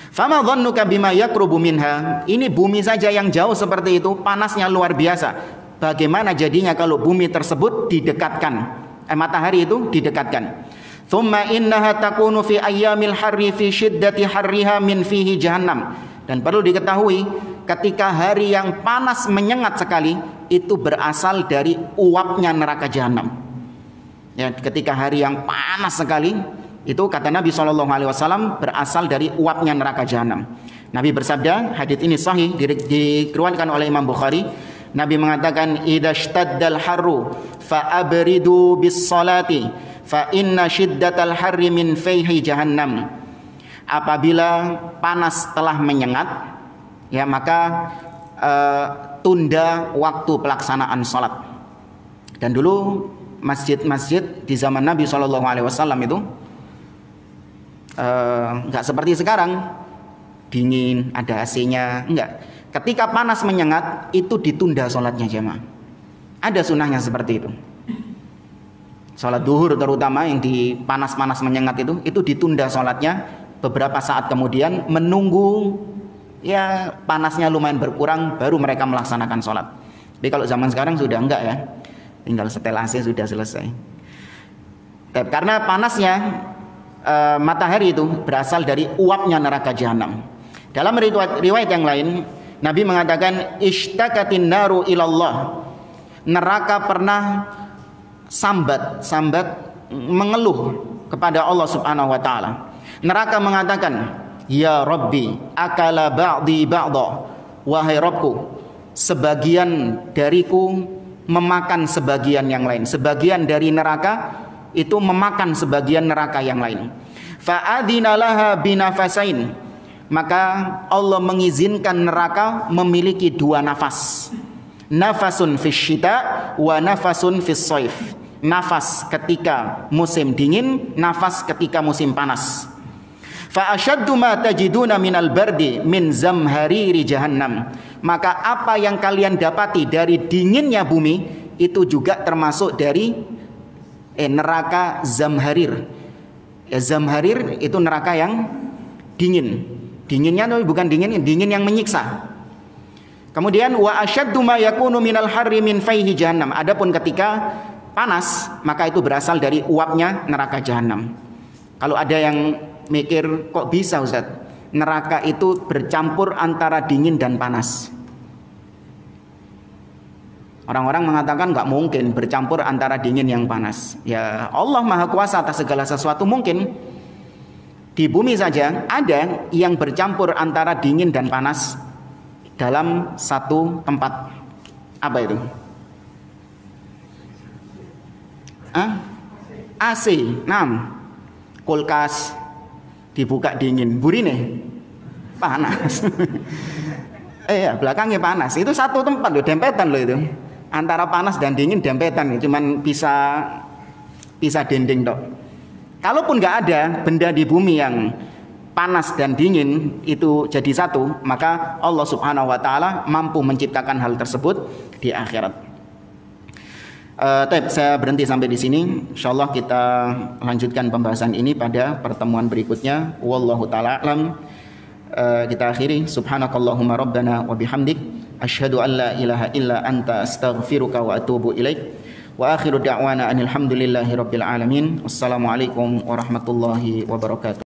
Fama dhannuka bima yaqrubu minha, ini bumi saja yang jauh seperti itu, panasnya luar biasa. Bagaimana jadinya kalau bumi tersebut didekatkan, matahari itu didekatkan? Thumma innaha takunu fi ayyamil harri fi syiddati harriha min fihi jahannam. Dan perlu diketahui, ketika hari yang panas menyengat sekali itu berasal dari uapnya neraka jahanam. Ya, ketika hari yang panas sekali itu kata Nabi SAW berasal dari uapnya neraka jahanam. Nabi bersabda, hadits ini sahih diriwayatkan oleh Imam Bukhari. Nabi mengatakan, idza shtaddal harru fa abridu bis salati fa inna shiddatal harri min fayhi jahannam. Apabila panas telah menyengat, ya maka tunda waktu pelaksanaan salat. Dan dulu masjid-masjid di zaman Nabi SAW itu nggak seperti sekarang dingin, ada AC-nya, enggak. Ketika panas menyengat itu ditunda sholatnya jemaah. Ada sunnahnya seperti itu. Sholat duhur terutama yang di panas-panas menyengat itu ditunda sholatnya beberapa saat kemudian, menunggu ya panasnya lumayan berkurang baru mereka melaksanakan sholat. Tapi kalau zaman sekarang sudah enggak ya, tinggal setel AC sudah selesai. Karena panasnya matahari itu berasal dari uapnya neraka jahanam. Dalam riwayat yang lain, Nabi mengatakan, ishtakatin naru ilallah. Neraka pernah sambat mengeluh kepada Allah Subhanahu wa taala. Neraka mengatakan, ya Rabbi, akala ba'di ba'da. Wahai Rabbku, sebagian dariku memakan sebagian yang lain. Sebagian dari neraka itu memakan sebagian neraka yang lain. Fa'adina laha binafasain. Maka Allah mengizinkan neraka memiliki dua nafas. Nafasun fis syita wa nafasun fis shaif. Nafas ketika musim dingin, nafas ketika musim panas. Fa ashaddu ma tajiduna minal bardi min zamhariri jahannam. Maka apa yang kalian dapati dari dinginnya bumi itu juga termasuk dari neraka zamharir. Ya, zamharir itu neraka yang dingin. Dinginnya tapi bukan dingin yang menyiksa. Kemudian wa ashaddu ma yakunu minal harri min fayhi jahannam. Adapun ketika panas, maka itu berasal dari uapnya neraka jahanam. Kalau ada yang mikir, kok bisa Ustaz? Neraka itu bercampur antara dingin dan panas. Orang-orang mengatakan nggak mungkin bercampur antara dingin yang panas. Ya Allah Maha Kuasa atas segala sesuatu mungkin. Di bumi saja ada yang bercampur antara dingin dan panas dalam satu tempat. Apa itu? AC. Kulkas dibuka dingin, burine panas. Ya, belakangnya panas. Itu satu tempat loh, dempetan loh itu. Antara panas dan dingin dempetan, cuman bisa dinding dok. Kalaupun nggak ada benda di bumi yang panas dan dingin itu jadi satu, maka Allah Subhanahu wa taala mampu menciptakan hal tersebut di akhirat. Saya berhenti sampai di sini. Insyaallah kita lanjutkan pembahasan ini pada pertemuan berikutnya. Wallahu taala alam. Kita akhiri, subhanakallahumma rabbana wa bihamdik asyhadu an la ilaha illa anta astaghfiruka wa atubu ilaik. Wa akhiru da'wana anil hamdulillahi rabbil alamin. Wassalamualaikum warahmatullahi wabarakatuh.